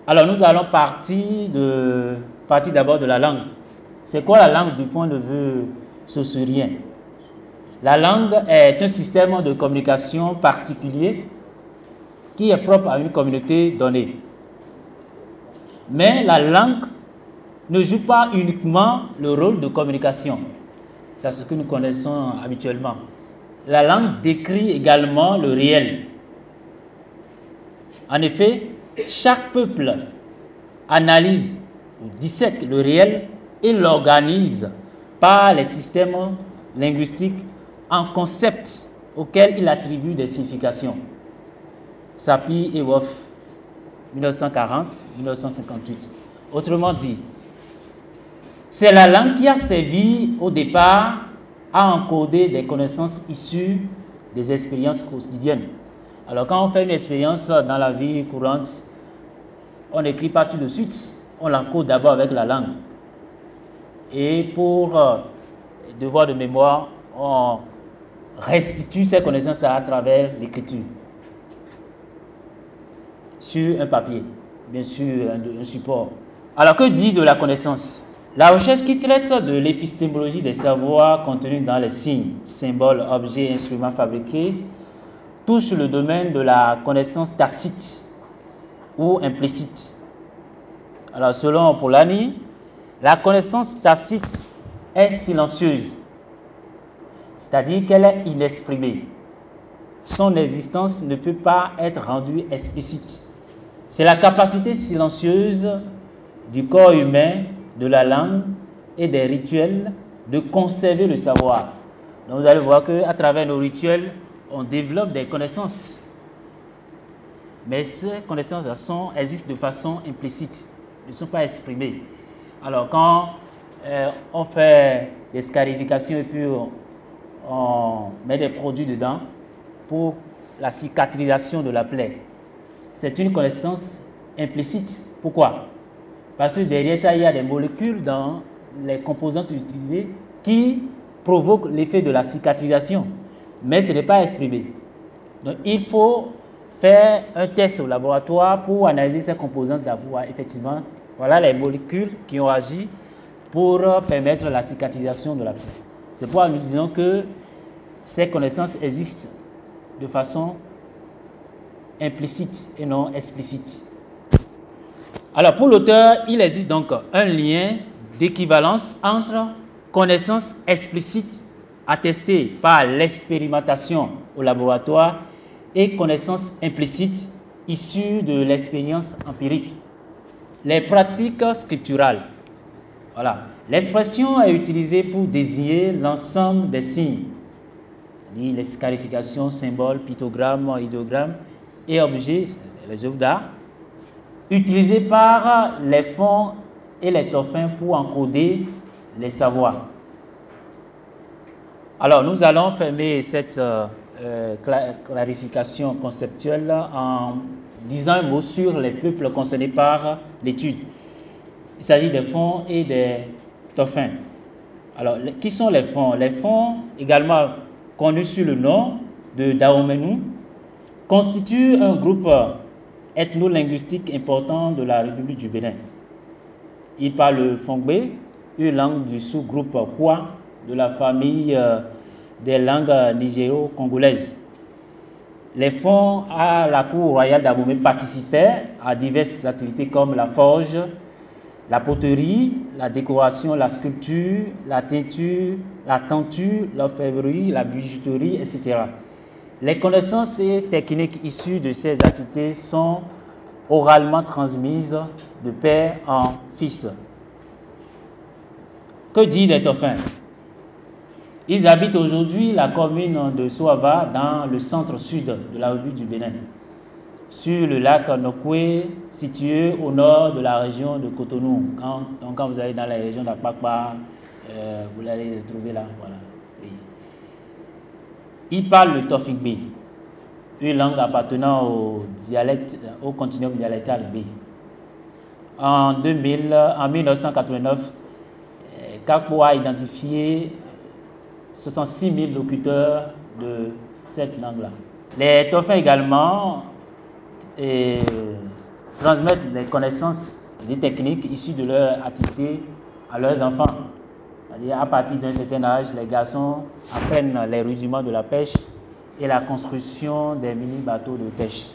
Alors, nous allons partir d'abord de la langue. C'est quoi la langue du point de vue saussurien? La langue est un système de communication particulier qui est propre à une communauté donnée. Mais la langue ne joue pas uniquement le rôle de communication. C'est ce que nous connaissons habituellement. La langue décrit également le réel. En effet, chaque peuple analyse ou dissèque le réel et l'organise par les systèmes linguistiques en concepts auxquels il attribue des significations. Sapir et Wolf, 1940-1958. Autrement dit, c'est la langue qui a servi au départ à encoder des connaissances issues des expériences quotidiennes. Alors quand on fait une expérience dans la vie courante, on n'écrit pas tout de suite, on l'encode d'abord avec la langue. Et pour devoir de mémoire, on restitue ces connaissances à travers l'écriture. Sur un papier, bien sûr, un support. Alors que dit de la connaissance? La recherche qui traite de l'épistémologie des savoirs contenus dans les signes, symboles, objets, instruments fabriqués touche le domaine de la connaissance tacite ou implicite. Alors selon Polanyi, la connaissance tacite est silencieuse, c'est-à-dire qu'elle est inexprimée. Son existence ne peut pas être rendue explicite. C'est la capacité silencieuse du corps humain, de la langue et des rituels de conserver le savoir. Donc vous allez voir qu'à travers nos rituels, on développe des connaissances. Mais ces connaissances existent de façon implicite, ne sont pas exprimées. Alors quand on fait des scarifications et puis on met des produits dedans pour la cicatrisation de la plaie, c'est une connaissance implicite. Pourquoi? Parce que derrière ça, il y a des molécules dans les composantes utilisées qui provoquent l'effet de la cicatrisation. Mais ce n'est pas exprimé. Donc, il faut faire un test au laboratoire pour analyser ces composantes d'abord. Effectivement, voilà les molécules qui ont agi pour permettre la cicatrisation de la plaie. C'est pourquoi nous disons que ces connaissances existent de façon implicite et non explicite. Alors, pour l'auteur, il existe donc un lien d'équivalence entre connaissances explicites attestées par l'expérimentation au laboratoire et connaissances implicites issues de l'expérience empirique. Les pratiques scripturales. Voilà. L'expression est utilisée pour désigner l'ensemble des signes, les scarifications, symboles, pictogrammes, idéogrammes et objets, les œuvres d'art, utilisés par les fonds et les dauphin pour encoder les savoirs. Alors, nous allons fermer cette clarification conceptuelle en disant un mot sur les peuples concernés par l'étude. Il s'agit des fonds et des dauphins. Alors, qui sont les fonds? Les fonds, également connus sous le nom de Dahomey, constituent un groupe ethno-linguistique important de la République du Bénin. Ils parlent le Fongbe, une langue du sous-groupe Kwa de la famille des langues nigéro-congolaises. Les fonds à la cour royale d'Abomey participaient à diverses activités comme la forge, la poterie, la décoration, la sculpture, la teinture, la tenture, l'orfèvrerie, la bijouterie, etc. Les connaissances et techniques issues de ces activités sont oralement transmises de père en fils. Que dit des dauphins? Ils habitent aujourd'hui la commune de Soava dans le centre-sud de la République du Bénin, sur le lac Nokwe, situé au nord de la région de Cotonou. Quand vous allez dans la région d'Akpakpa, vous allez le trouver là. Voilà. Oui. Ils parlent le Tofigbe, une langue appartenant au continuum dialectal B. En 1989, Kakpo a identifié 66 000 locuteurs de cette langue-là. Les dauphins également transmettre les connaissances et techniques issues de leur activité à leurs enfants. C'est-à-dire, à partir d'un certain âge, les garçons apprennent les rudiments de la pêche et la construction des mini-bateaux de pêche.